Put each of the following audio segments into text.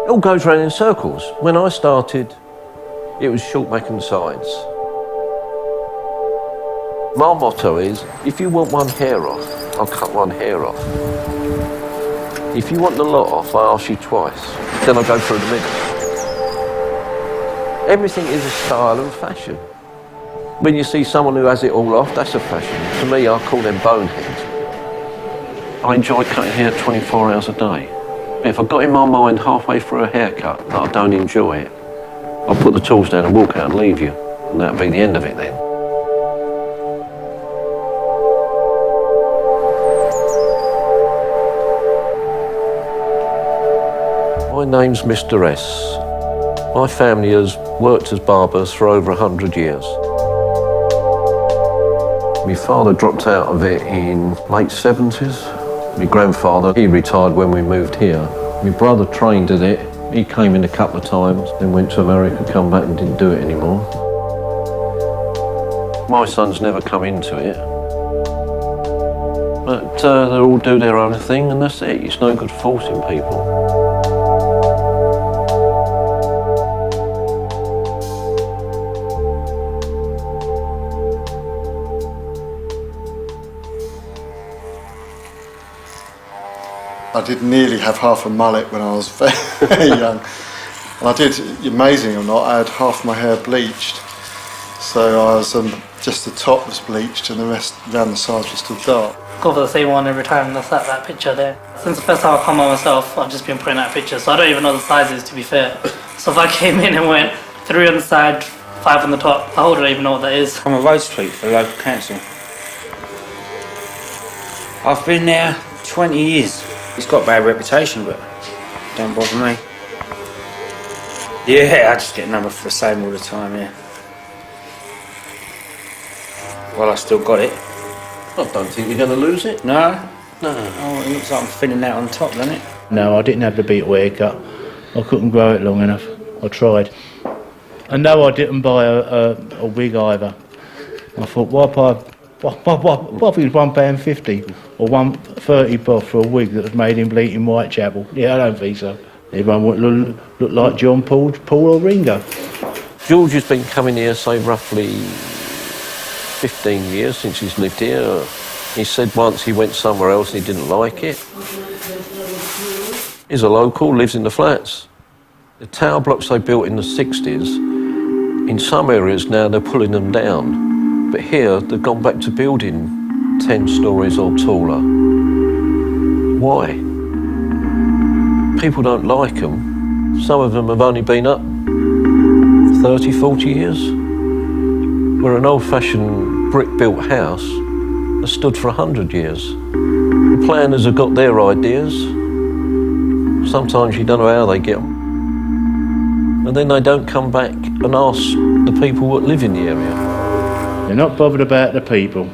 It all goes round in circles. When I started, it was short back and sides. My motto is, if you want one hair off, I'll cut one hair off. If you want the lot off, I ask you twice. Then I go through the middle. Everything is a style and fashion. When you see someone who has it all off, that's a fashion. To me, I call them boneheads. I enjoy cutting hair 24 hours a day. If I got in my mind halfway through a haircut that I don't enjoy it, I'll put the tools down and walk out and leave you. And that'll be the end of it then. My name's Mr. S. My family has worked as barbers for over 100 years. My father dropped out of it in late 70s. My grandfather, he retired when we moved here. My brother trained at it. He came in a couple of times, then went to America, come back and didn't do it anymore. My sons never come into it. But they all do their own thing and that's it. It's no good forcing people. I did nearly have half a mullet when I was very young. And I did, amazing or not, I had half my hair bleached. So I was, just the top was bleached and the rest around the sides was still dark. Go for the same one every time, that's that picture there. Since the first time I come by myself, I've just been putting out pictures, so I don't even know the sizes, to be fair. So if I came in and went 3 on the side, 5 on the top, I wouldn't even know what that is. I'm a road street for the local council. I've been there 20 years. It's got a bad reputation, but don't bother me. Yeah, I just get numbered for the same all the time, yeah. Well, I still got it. I don't think you're going to lose it. No? No. Oh, it looks like I'm thinning out on top, doesn't it? No, I didn't have the Beetle haircut. I couldn't grow it long enough. I tried. And no, I didn't buy a wig either. I thought, what if it was £1.50 or £1.30 bob for a wig that was made in bleating Whitechapel? Yeah, I don't think so. Everyone would look like John Paul or Ringo. George has been coming here, say, roughly 15 years since he's lived here. He said once he went somewhere else and he didn't like it. He's a local, lives in the flats. The tower blocks they built in the 60s, in some areas now they're pulling them down. But here, they've gone back to building 10 stories or taller. Why? People don't like them. Some of them have only been up 30, 40 years. We're an old-fashioned brick-built house that stood for 100 years. The planners have got their ideas. Sometimes you don't know how they get them. And then they don't come back and ask the people that live in the area. They're not bothered about the people.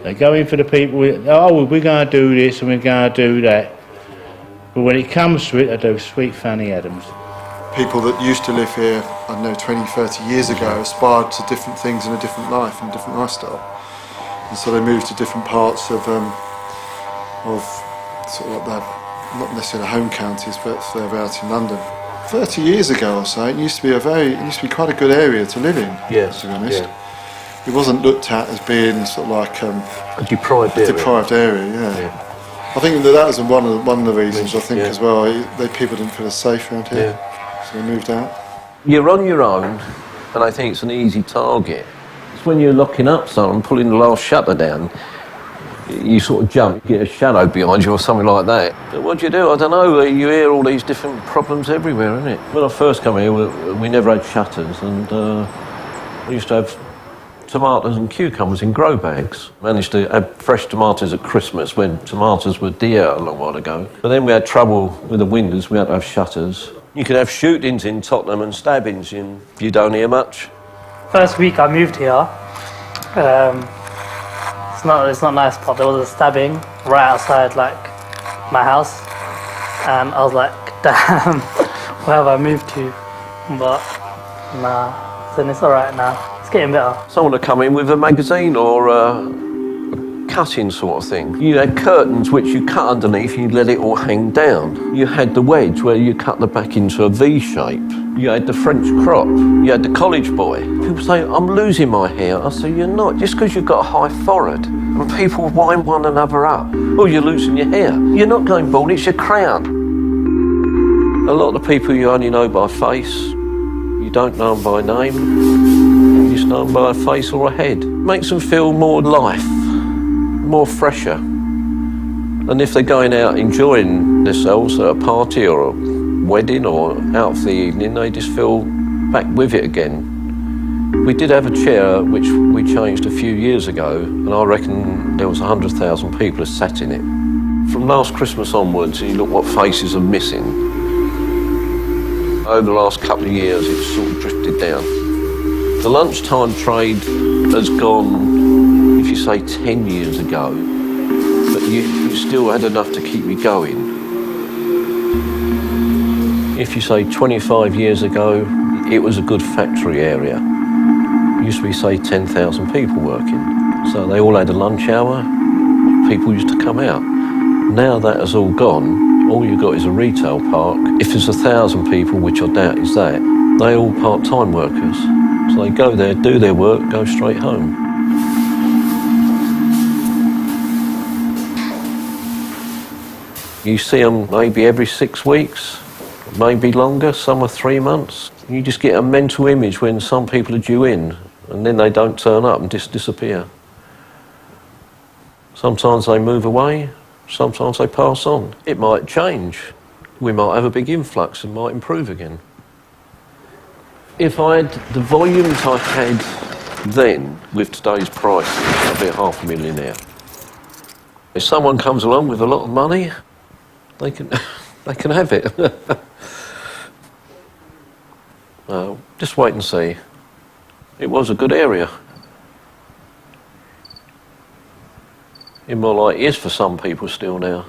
They go in for the people, oh, we're going to do this and we're going to do that. But when it comes to it, they do sweet Fanny Adams. People that used to live here, I don't know, 20, 30 years ago, aspired to different things in a different life and a different lifestyle. And so they moved to different parts of sort of like that, not necessarily home counties, but they're out in London. 30 years ago or so, it used to be quite a good area to live in, yes, to be honest. Yeah. It wasn't looked at as being sort of like a deprived area. Deprived area, yeah. I think that was one of the reasons. I think as well. People didn't feel as safe around here, so they moved out. You're on your own, and I think it's an easy target. It's when you're locking up someone, pulling the last shutter down, you sort of jump, you get a shadow behind you or something like that. But what do you do? I don't know. You hear all these different problems everywhere, isn't it? When I first came here, we never had shutters, and we used to have tomatoes and cucumbers in grow bags. Managed to have fresh tomatoes at Christmas when tomatoes were dear a long while ago. But then we had trouble with the windows, we had to have shutters. You could have shootings in Tottenham and stabbings in, you don't hear much. First week I moved here, it's not nice, but there was a stabbing right outside like my house, and I was like, damn, where have I moved to? But nah, then it's alright now. Getting better. Someone to come in with a magazine or a cutting sort of thing. You had curtains which you cut underneath and you let it all hang down. You had the wedge where you cut the back into a V shape. You had the French crop. You had the college boy. People say, I'm losing my hair. I say, you're not, just because you've got a high forehead. And people wind one another up. Oh, you're losing your hair. You're not going bald, it's your crown. A lot of the people you only know by face, you don't know them by name, you just know them by a face or a head. Makes them feel more life, more fresher. And if they're going out enjoying themselves at a party or a wedding or out for the evening, they just feel back with it again. We did have a chair which we changed a few years ago, and I reckon there was 100,000 people who sat in it. From last Christmas onwards, you look what faces are missing. Over the last couple of years, it's sort of drifted down. The lunchtime trade has gone, if you say 10 years ago, but you still had enough to keep me going. If you say 25 years ago, it was a good factory area. Used to be, say, 10,000 people working. So they all had a lunch hour, people used to come out. Now that has all gone. All you've got is a retail park. If there's 1,000 people, which I doubt is that, they're all part-time workers. So they go there, do their work, go straight home. You see them maybe every 6 weeks, maybe longer, some are 3 months. You just get a mental image when some people are due in, and then they don't turn up and just disappear. Sometimes they move away. Sometimes they pass on. It might change. We might have a big influx and might improve again. If I had the volumes I had then with today's price, I'd be a $500,000. If someone comes along with a lot of money, they can have it. Just wait and see. It was a good area. It more like it is for some people still now.